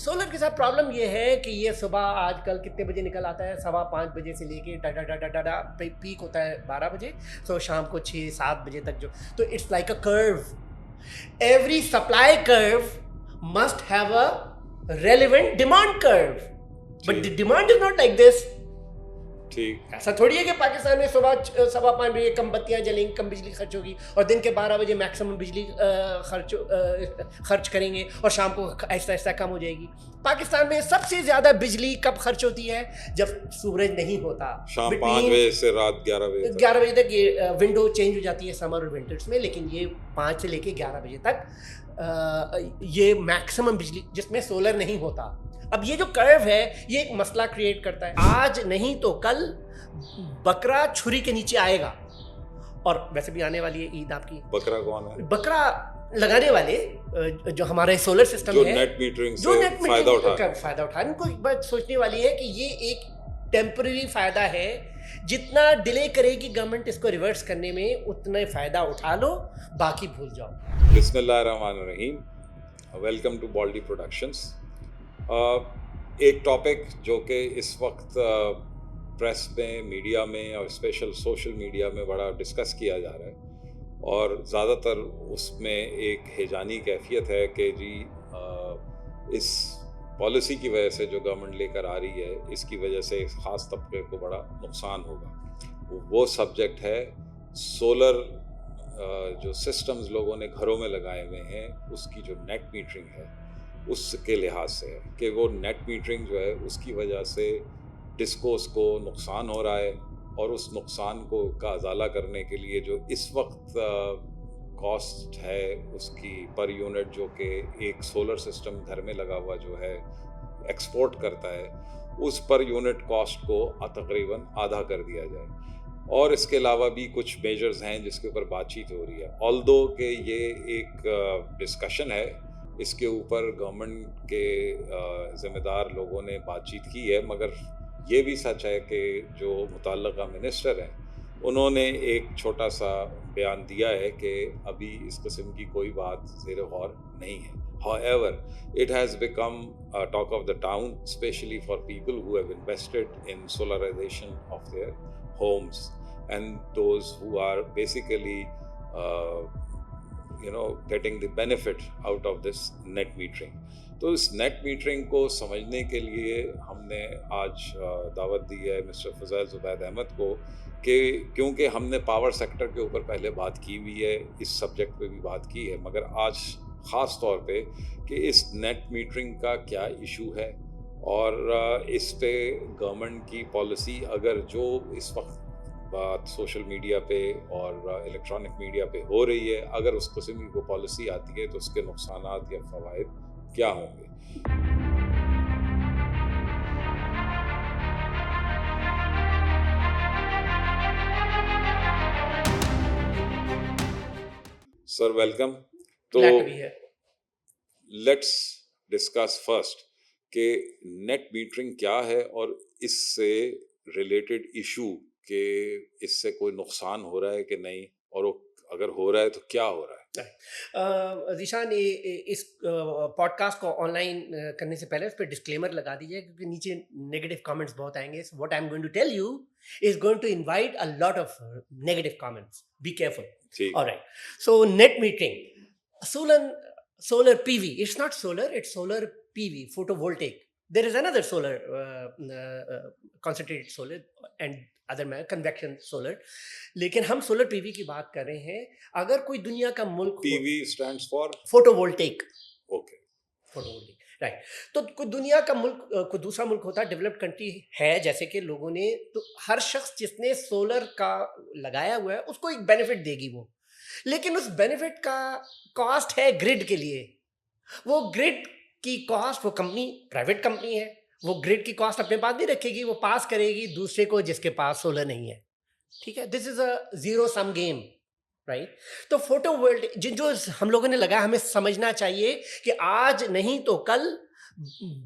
Solar के साथ problem ये है कि ये सुबह आजकल कितने बजे निकल आता है, 5:15 से लेके डा डा डा डा डा डा पीक होता है 12 बजे, सो शाम को 6-7 बजे तक जो, तो it's like a curve. Every supply curve must have a relevant demand curve, but the demand is not like this. ठीक, ऐसा थोड़ी है कि पाकिस्तान में सुबह 5:15 बजे कम बत्तियां जलेंगी, कम बिजली खर्च होगी, और दिन के 12 बजे मैक्सिमम बिजली खर्च करेंगे और शाम को ऐसा ऐसा कम हो जाएगी। पाकिस्तान में सबसे ज्यादा बिजली कब खर्च होती है? जब सूरज नहीं होता, शाम 5 बजे से रात 11 बजे तक ये विंडो चेंज हो जाती है समर और विंटर्स में, लेकिन ये 5 से लेके 11 बजे तक ये मैक्सिमम बिजली जिसमें सोलर नहीं होता। अब ये जो कर्व है ये एक मसला क्रिएट करता है। आज नहीं तो कल बकरा छुरी के नीचे आएगा, और वैसे भी आने वाली है ईद आपकी। बकरा कौन है? बकरा लगाने वाले जो हमारे सोलर सिस्टम जो है, नेट मीटरिंग से फायदा उठा इनको एक बात सोचने वाली है कि ये एक टेम्पररी फायदा है। जितना डिले करेगी गवर्नमेंट इसको रिवर्स करने में, उतना फायदा उठा लो, बाकी भूल जाओ। बिस्मिल्लाहिर्रहमानिर्रहीम, वेलकम टू बॉल्डी प्रोडक्शंस। एक टॉपिक जो कि इस वक्त प्रेस में, मीडिया में और स्पेशल सोशल मीडिया में बड़ा डिस्कस किया जा रहा है, और ज़्यादातर उसमें एक हैजानी कैफियत है कि जी इस पॉलिसी की वजह से जो गवर्नमेंट लेकर आ रही है, इसकी वजह से इस ख़ास तबके को बड़ा नुकसान होगा। वो सब्जेक्ट है सोलर जो सिस्टम्स लोगों ने घरों में लगाए हुए हैं, उसकी जो नेट मीटरिंग है उसके लिहाज से है कि वो नेट मीटरिंग जो है उसकी वजह से डिस्कोस को नुकसान हो रहा है, और उस नुकसान को का अजाला करने के लिए जो इस वक्त कॉस्ट है उसकी पर यूनिट, जो कि एक सोलर सिस्टम घर में लगा हुआ जो है एक्सपोर्ट करता है, उस पर यूनिट कॉस्ट को तकरीबन आधा कर दिया जाए। और इसके अलावा भी कुछ मेजर्स हैं जिसके ऊपर बातचीत हो रही है। ऑल्दो कि ये एक डिस्कशन है, इसके ऊपर गवर्नमेंट के ज़िम्मेदार लोगों ने बातचीत की है, मगर ये भी सच है कि जो मुतल्लिका मिनिस्टर हैं उन्होंने एक छोटा सा बयान दिया है कि अभी इस किस्म की कोई बात ज़ेर गौर नहीं है। However, it has become a talk of the town, especially for people who have invested in solarization of their homes and those who are basically getting the benefit out of this net metering. तो इस net metering को समझने के लिए हमने आज दावत दी है मिस्टर फज़ैल ज़ुबैद अहमद को, कि क्योंकि हमने पावर सेक्टर के ऊपर पहले बात की हुई है, इस सब्जेक्ट पे भी बात की है, मगर आज ख़ास तौर पे कि इस नेट मीटरिंग का क्या इशू है, और इस पे गवर्नमेंट की पॉलिसी अगर जो इस वक्त बात सोशल मीडिया पे और इलेक्ट्रॉनिक मीडिया पे हो रही है, अगर उस किस्म की कोई पॉलिसी आती है तो उसके नुकसानात या फ़वाइद क्या होंगे। Sir welcome. तो लेट्स डिस्कस फर्स्ट कि नेट मीटरिंग क्या है और इससे रिलेटेड इशू के इससे कोई नुकसान हो रहा है कि नहीं, और अगर हो रहा है तो क्या हो रहा है। ज़ीशान, इस पॉडकास्ट को ऑनलाइन करने से पहले उस पर डिस्क्लेमर लगा दीजिए, क्योंकि नीचे नेगेटिव कमेंट्स बहुत आएंगे। What I am going to tell you is going to invite a lot of negative comments, be careful. Alright, so net metering, solar PV, it's not solar, it's solar PV, photovoltaic. There is another solar, concentrated solar and other convection solar, लेकिन हम solar PV की बात कर रहे हैं। अगर कोई दुनिया का मुल्क, PV stands for photovoltaic, okay, photovoltaic, right. तो कोई दुनिया का मुल्क, कोई दूसरा मुल्क होता है, डेवलप्ड कंट्री है जैसे कि लोगों ने, तो हर शख्स जिसने सोलर का लगाया हुआ है उसको एक बेनिफिट देगी वो, लेकिन उस बेनिफिट का कॉस्ट है ग्रिड के लिए। वो ग्रिड की कॉस्ट, वो कंपनी प्राइवेट कंपनी है, वो ग्रिड की कॉस्ट अपने पास नहीं रखेगी, वो पास करेगी दूसरे को जिसके पास सोलर नहीं है। ठीक है, this is a zero sum game, right. तो फोटोवोल्टेक जो हम लोगों ने लगाया, हमें समझना चाहिए कि आज नहीं तो कल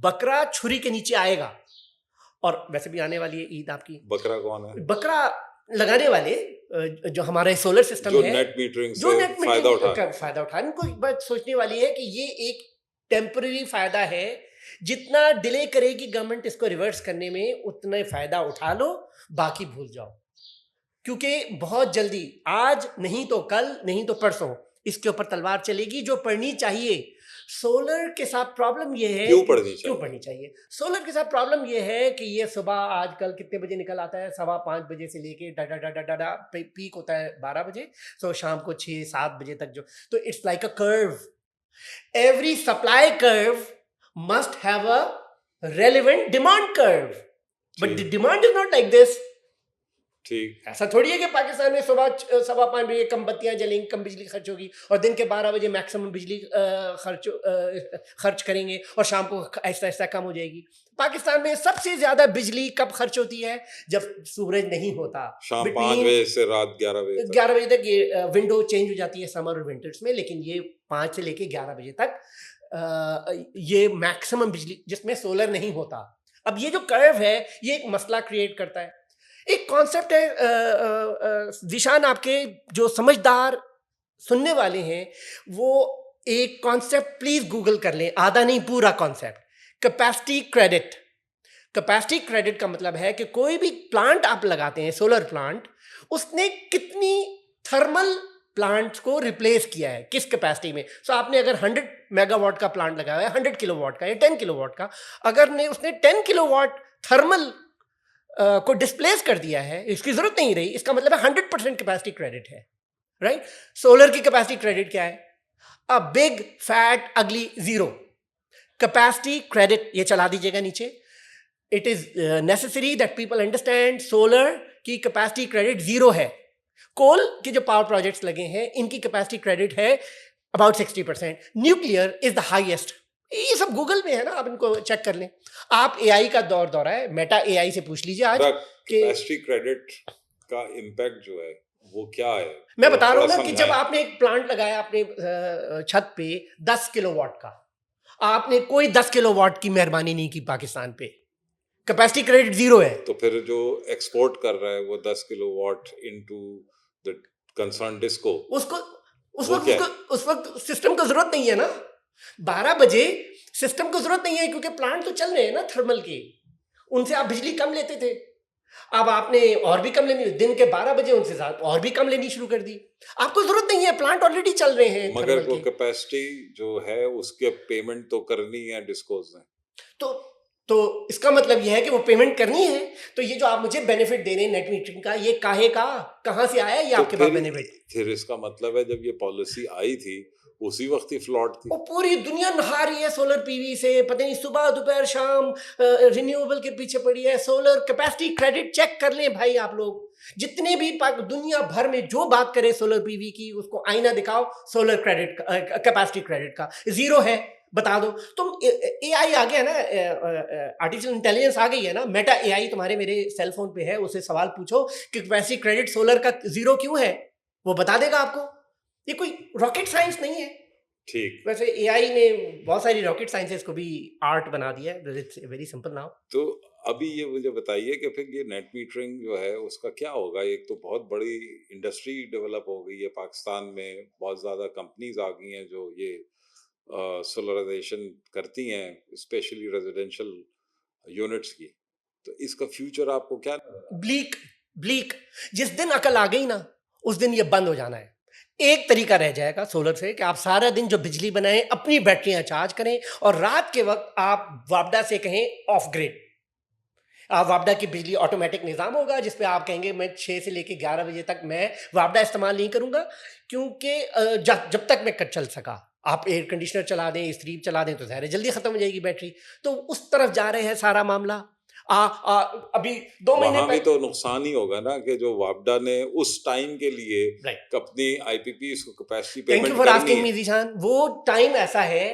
बकरा छुरी के नीचे आएगा, और वैसे भी आने वाली है ईद आपकी। बकरा कौन है? बकरा लगाने वाले जो हमारे सोलर सिस्टम जो है, नेट मीटरिंग से फायदा उठा इनको एक बात सोचने वाली है कि ये एक टेम्पररी फायदा है। जितना डिले करेगी गवर्नमेंट इसको रिवर्स करने में, उतना फायदा उठा लो, बाकी भूल जाओ। क्योंकि बहुत जल्दी, आज नहीं तो कल, नहीं तो परसों, इसके ऊपर तलवार चलेगी जो पढ़नी चाहिए। सोलर के साथ प्रॉब्लम ये है, क्यों पढ़नी चाहिए? क्यों पढ़नी चाहिए? सोलर के साथ प्रॉब्लम ये है कि ये सुबह आजकल कितने बजे निकल आता है, 5:15 बजे से लेके डा डा डा डा डा डा पीक होता है 12 बजे, सो शाम को 6-7 बजे तक जो, तो it's like a curve. Every supply curve must have a relevant demand curve, but the demand is not like this. ठीक, ऐसा थोड़ी है कि पाकिस्तान में सुबह 5:15 बजे कम बत्तियां जलेंगी, कम बिजली खर्च होगी, और दिन के 12 बजे मैक्सिमम बिजली खर्च करेंगे, और शाम को ऐसा ऐसा कम हो जाएगी। पाकिस्तान में सबसे ज्यादा बिजली कब खर्च होती है? जब सूरज नहीं होता, शाम 5 बजे से रात 11 बजे तक। 11 बजे तक ये विंडो चेंज हो जाती है समर और विंटर्स में, लेकिन ये 5 से लेके 11 बजे तक ये मैक्सिमम बिजली, जिसमें सोलर नहीं होता। अब ये जो कर्व है ये एक मसला क्रिएट करता है। एक कॉन्सेप्ट है, जिशान, आपके जो समझदार सुनने वाले हैं वो एक कॉन्सेप्ट प्लीज गूगल कर लें, आधा नहीं पूरा concept, capacity credit. Capacity credit का मतलब है कि कोई भी प्लांट आप लगाते हैं, सोलर प्लांट, उसने कितनी थर्मल प्लांट्स को रिप्लेस किया है, किस कैपेसिटी में। सो आपने अगर 100 मेगावाट का प्लांट लगाया है, 100 किलोवाट का या 10 किलोवाट का, अगर ने उसने 10 किलोवाट थर्मल को डिस्प्लेस कर दिया है, इसकी जरूरत नहीं रही, इसका मतलब है 100% कैपेसिटी क्रेडिट है, राइट? सोलर की कैपेसिटी क्रेडिट क्या है? अ बिग फैट अगली जीरो। कैपेसिटी क्रेडिट, ये चला दीजिएगा नीचे। It is necessary that people understand solar की कैपेसिटी क्रेडिट जीरो है। कोल के जो पावर प्रोजेक्ट्स लगे हैं इनकी कैपेसिटी क्रेडिट है about 60%। Nuclear is the highest. ये सब गूगल में है ना, आप इनको चेक कर लें। आप एआई का दौर है, मेटा एआई से पूछ लीजिए आज कि कैपेसिटी क्रेडिट का इम्पैक्ट जो है वो क्या है। मैं बता रहा हूँ ना कि जब आपने एक प्लांट लगाया अपने छत पे 10 किलोवाट का, आपने कोई 10 किलोवाट की मेहरबानी नहीं की पाकिस्तान पे, कैपेसिटी क्रेडिट जीरो है। तो फिर जो एक्सपोर्ट कर रहा है वो 10 kilowatt into the concern disco, उसको उस वक्त सिस्टम को जरूरत नहीं है ना। 12 बजे सिस्टम को जरूरत नहीं है क्योंकि प्लांट तो चल रहे हैं ना थर्मल के, उनसे आप बिजली कम लेते थे, अब आपने और भी कम लेनी, दिन के 12 बजे उनसे ज्यादा और भी कम लेनी शुरू कर दी। आपको जरूरत नहीं है, प्लांट ऑलरेडी चल रहे हैं। मगर वो कैपेसिटी जो है उसके पेमेंट तो करनी है डिस्कोज ने। तो इसका मतलब यह है कि वो पेमेंट करनी है। तो ये जो आप मुझे बेनिफिट दे रहे हैं नेट मीटरिंग का, ये काहे का, कहां से आया ये तो आपके पास बेनिफिट? फिर इसका मतलब है जब ये पॉलिसी आई थी उसी वक्त ही फ्लॉट थी। वो पूरी दुनिया नहा रही है सोलर पीवी से, पता नहीं सुबह दोपहर शाम रिन्यूएबल के पीछे पड़ी है। सोलर कैपेसिटी क्रेडिट चेक कर लें भाई आप लोग, जितने भी दुनिया भर में जो बात करे सोलर पीवी की, उसको आईना दिखाओ सोलर क्रेडिट कैपेसिटी क्रेडिट का, जीरो है, बता दो। तुम एआई आ गया ना, आर्टिफिशियल इंटेलिजेंस आ गई है ना, मेटा एआई तुम्हारे मेरे सेल फोन पे है, उसे सवाल पूछो कि कैपेसिटी क्रेडिट सोलर का जीरो क्यों है, वो बता देगा आपको। ये कोई रॉकेट साइंस नहीं है। ठीक, वैसे एआई ने बहुत सारी रॉकेट साइंसेस को भी आर्ट बना दिया है, इट्स वेरी सिंपल नाउ। तो अभी ये मुझे बताइए कि फिर ये नेट मीटरिंग जो है उसका क्या होगा। एक तो बहुत बड़ी इंडस्ट्री डेवलप हो गई है पाकिस्तान में, बहुत ज़्यादा कंपनीज आ गई हैं जो ये सोलराइजेशन करती हैं, स्पेशली रेजिडेंशियल यूनिट्स की। तो इसका फ्यूचर आपको क्या? ब्लीक। जिस दिन अकल आ गई ना उस दिन ये बंद हो जाना है। एक तरीका रह जाएगा सोलर से कि आप सारा दिन जो बिजली बनाएं अपनी बैटरियां चार्ज करें, और रात के वक्त आप वापडा से कहें ऑफ ग्रिड। वापडा की बिजली ऑटोमेटिक निज़ाम होगा जिसपे आप कहेंगे मैं 6 से लेकर 11 बजे तक मैं वापडा इस्तेमाल नहीं करूंगा, क्योंकि जब तक मैं चल सका। आप एयर कंडीशनर चला दें, स्त्री चला दें तो ज़ाहिर जल्दी ख़त्म हो जाएगी बैटरी। तो उस तरफ जा रहे हैं सारा मामला। अभी 2 महीने वहाँ भी तो नुकसान ही होगा ना कि जो वापडा ने उस टाइम के लिए अपनी आईपीपी को capacity payment thank you for asking me Zeeshan. वो टाइम ऐसा है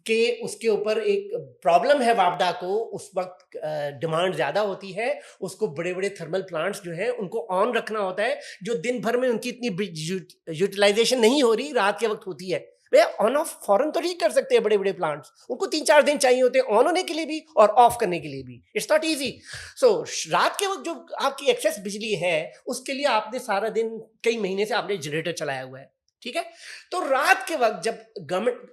कि उसके ऊपर एक प्रॉब्लम है वापडा को, उस वक्त डिमांड ज़्यादा होती है, उसको बड़े बड़े थर्मल प्लांट्स जो हैं उनको ऑन रखना होता है, जो दिन भर में उनकी इतनी यूटिलाइजेशन नहीं हो रही, रात के वक्त होती है। वे ऑन ऑफ फौरन तो नहीं कर सकते बड़े बड़े प्लांट्स, उनको 3-4 दिन चाहिए होते हैं ऑन होने के लिए भी और ऑफ करने के लिए भी। It's not easy. सो रात के वक्त जो आपकी एक्सेस बिजली है उसके लिए आपने सारा दिन, कई महीने से आपने जनरेटर चलाया हुआ है, ठीक है। तो रात के वक्त जब गवर्नमेंट,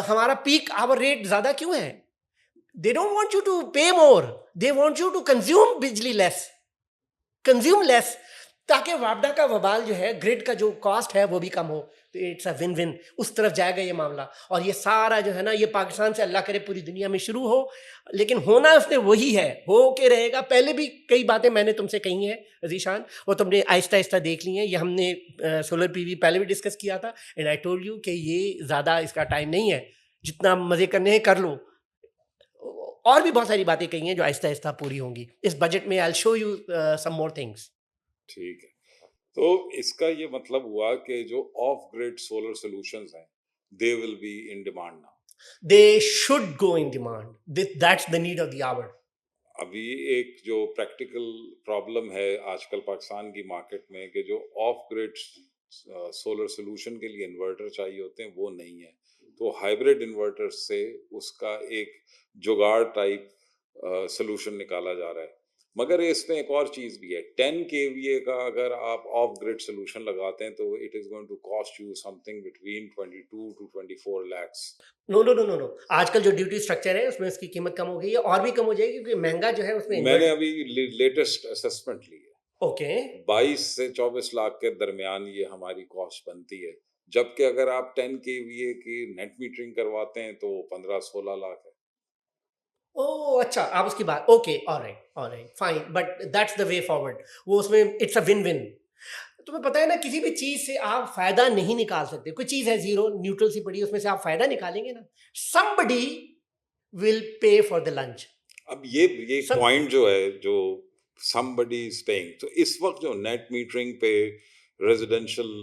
हमारा पीक आवर रेट ज्यादा क्यों है? They don't want you to pay more, they want you to consume bijli less, consume less, ताकि वापडा का वबाल जो है, ग्रिड का जो कॉस्ट है वो भी कम हो। तो इट्स अ विन विन, उस तरफ जाएगा ये मामला। और ये सारा जो है ना, ये पाकिस्तान से अल्लाह करे पूरी दुनिया में शुरू हो, लेकिन होना उसने वही है, हो के रहेगा। पहले भी कई बातें मैंने तुमसे कही हैं जीशान, वो तुमने आहिस्ता आहिस्ता देख ली हैं। ये हमने सोलर पीवी पहले भी डिस्कस किया था, एंड आई टोल्ड यू कि ये ज़्यादा इसका टाइम नहीं है, जितना मज़े करने हैं कर लो। और भी बहुत सारी बातें कही हैं जो आहिस्ता आहिस्ता पूरी होंगी इस बजट में। I show you some more things. ठीक है। तो इसका ये मतलब हुआ कि जो ऑफ ग्रिड सोलर सॉल्यूशंस हैं, they will be in demand now. They should go in demand, that's the need of the hour. अभी एक जो प्रैक्टिकल प्रॉब्लम है आजकल पाकिस्तान की मार्केट में कि जो ऑफ ग्रिड सोलर सॉल्यूशन के लिए इन्वर्टर चाहिए होते हैं वो नहीं है, तो हाइब्रिड इन्वर्टर से उसका एक जुगाड़ टाइप सॉल्यूशन निकाला जा रहा है। मगर इसमें एक और चीज़ भी है, 10 केवीए का अगर आप ऑफ ग्रिड सॉल्यूशन लगाते हैं तो it is going to cost you something between 22 to 24 lakhs। No no no no no, आजकल जो ड्यूटी स्ट्रक्चर है उसमें उसकी कीमत कम हो गई है, और भी कम हो जाएगी क्योंकि महंगा जो है उसमें मैंने इन्वर्टर। अभी लेटेस्ट असेसमेंट ली है, ओके। 22 से 24 लाख के दरमियान ये हमारी कॉस्ट बनती है, जबकि अगर आप 10 केवीए की नेट मीटरिंग करवाते हैं तो 15-16 लाख है। ओह अच्छा, आप उसकी बात, okay, alright fine, but that's the way forward. वो उसमें इट्स अ विन विन। तुम्हें पता है ना, किसी भी चीज से आप फायदा नहीं निकाल सकते। कोई चीज है जीरो न्यूट्रल सी पड़ी, उसमें से आप फायदा निकालेंगे ना, somebody will pay for the lunch। अब ये सब पॉइंट जो है, जो somebody is paying, तो इस वक्त जो नेट मीटरिंग पे रेजिडेंशियल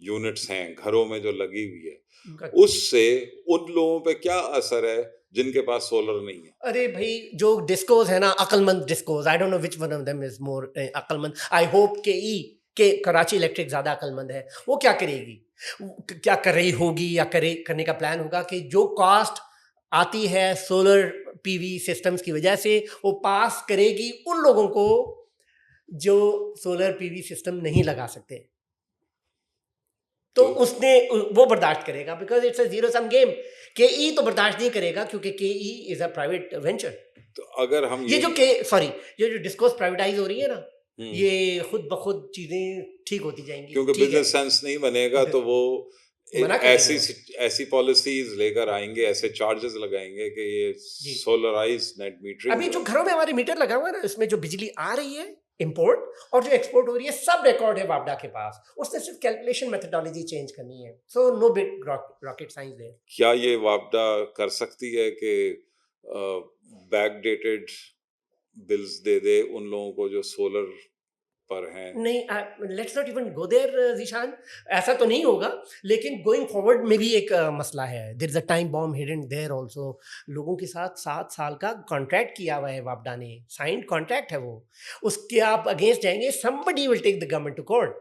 यूनिट्स हैं घरों में जो लगी हुई है, उनका, उससे उन लोगों पे क्या असर है जिनके पास सोलर नहीं है? अरे भाई जो डिस्कोज है ना, अक्लमंद DISCOs, I don't know which one of them is more अक्लमंद। आई होप के ई के कराची इलेक्ट्रिक ज्यादा अक्लमंद है। वो क्या करेगी, क्या कर रही होगी या करे करने का प्लान होगा कि जो कॉस्ट आती है सोलर पीवी सिस्टम्स की वजह से, वो पास करेगी उन लोगों को जो सोलर पीवी सिस्टम नहीं लगा सकते। तो तो उसने वो बर्दाश्त करेगा, because it's a zero sum game. के ई तो बर्दाश्त नहीं करेगा क्योंकि के E is a private venture. तो अगर हम ये ये जो के सॉरी, ये जो डिस्कोर्स प्राइवेटाइज हो रही है ना, हम्म, ये खुद ब खुद चीजें ठीक होती जाएंगी। क्योंकि ठीक है, बिजनेस सेंस नहीं बनेगा तो वो मना कर देंगे ऐसी वो। ऐसी पॉलिसीज लेकर आएंगे, ऐसे चार्जेस लगाएंगे कि ये जी, सोलराइज नेट मीटरिंग अभी जो जो है। घरों में हमारे मीटर लगा हुआ है ना, इसमें जो बिजली आ रही है इंपोर्ट और जो एक्सपोर्ट हो रही है, सब रिकॉर्ड है वापडा के पास। उसने सिर्फ कैलकुलेशन मेथडोलॉजी चेंज करनी है। So no big rocket science there. क्या ये वापडा कर सकती है कि बैक डेटेड बिल्स दे दे उन लोगों को जो सोलर पर हैं? नहीं, let's not even go there Zeeshan, ऐसा तो नहीं होगा। लेकिन गोइंग फॉरवर्ड में भी एक मसला है, there is a time bomb hidden there also. लोगों के साथ 7 साल का कॉन्ट्रैक्ट किया हुआ है वापडा ने, साइंड कॉन्ट्रैक्ट है वो। उसके आप अगेंस्ट जाएंगे, somebody will take the government to court।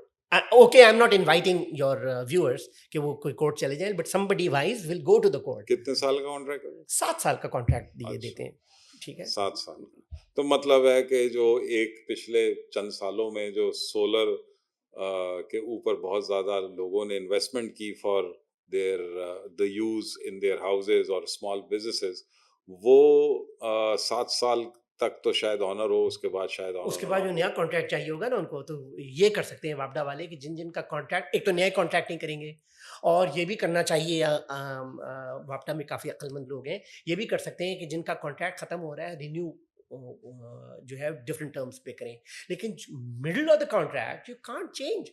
Okay, I am not inviting your viewers कि वो कोई कोर्ट चले जाएं, but somebody wise will go to the court। कितने साल का कॉन्ट्रैक्ट है? 7 साल का कॉन्ट्रैक्ट दिए अच्छा, देते हैं। ठीक है। 7 साल का। तो मतलब है कि जो एक पिछले चंद सालों में जो सोलर के ऊपर बहुत ज़्यादा लोगों ने इन्वेस्टमेंट की for their the use in their houses और स्मॉल बिजनेसेस, वो 7 साल तक तो शायद ऑनर हो, उसके बाद शायद उसके ऑनर ना बाद जो हो। नया कॉन्ट्रैक्ट चाहिए होगा ना उनको, तो ये कर सकते हैं वापडा वाले कि जिन जिन का कॉन्ट्रैक्ट, एक तो नया कॉन्ट्रैक्ट नहीं करेंगे, और ये भी करना चाहिए, वापडा में काफ़ी अक्लमंद लोग हैं, ये भी कर सकते हैं कि जिनका कॉन्ट्रैक्ट ख़त्म हो रहा है, रिन्यू जो है डिफरेंट टर्म्स पे करें। लेकिन middle of the contract you can't change.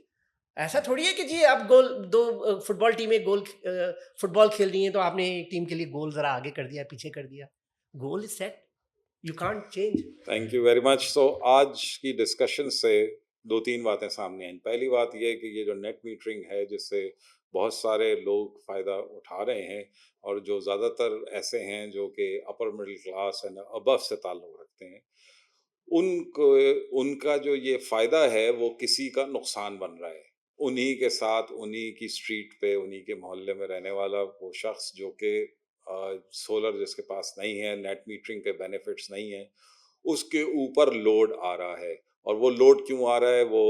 ऐसा थोड़ी है कि जी आप गोल दो फुटबॉल टीमें गोल फुटबॉल खेल रही हैं तो आपने एक टीम के लिए गोल ज़रा आगे कर दिया, पीछे कर दिया। Goal is set, you can't change. Thank you very much. So आज की डिस्कशन से 2-3 बातें सामने आईं। पहली बात ये है कि ये जो नेट मीटरिंग है, जिससे बहुत सारे लोग फ़ायदा उठा रहे हैं और जो ज़्यादातर ऐसे हैं जो कि upper middle class and above से ताल्लुक़ रखते हैं, उनको उनका जो ये फ़ायदा है वो किसी का नुकसान बन रहा है। उन्हीं के साथ, उन्हीं की स्ट्रीट पे, उन्हीं के मोहल्ले में रहने वाला वो शख्स जो कि सोलर जिसके पास नहीं है, नेट मीटरिंग के बेनिफिट्स नहीं हैं, उसके ऊपर लोड आ रहा है। और वो लोड क्यों आ रहा है, वो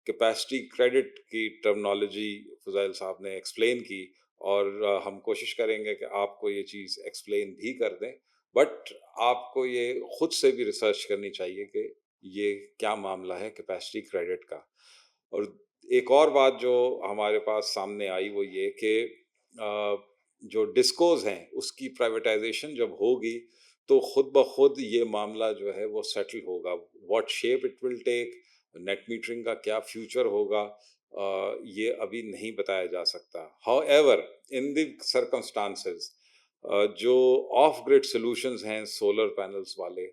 कैपेसिटी क्रेडिट की टर्मिनोलॉजी फ़ुज़ैल साहब ने एक्सप्लेन की, और हम कोशिश करेंगे कि आपको ये चीज़ एक्सप्लेन भी कर दें। बट आपको ये खुद से भी रिसर्च करनी चाहिए कि ये क्या मामला है कैपेसिटी क्रेडिट का। और एक और बात जो हमारे पास सामने आई वो ये कि जो डिस्कोज़ हैं उसकी प्राइवेटाइज़ेशन जब होगी तो खुद ब खुद ये मामला जो है वो सेटल होगा। What shape it will take, net metering का क्या फ्यूचर होगा, ये अभी नहीं बताया जा सकता। हाउएवर इन द सर्कमस्टांसेस जो ऑफ ग्रिड सॉल्यूशंस हैं सोलर पैनल्स वाले,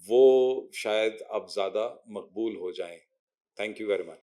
वो शायद अब ज़्यादा मकबूल हो जाएँ। Thank you very much.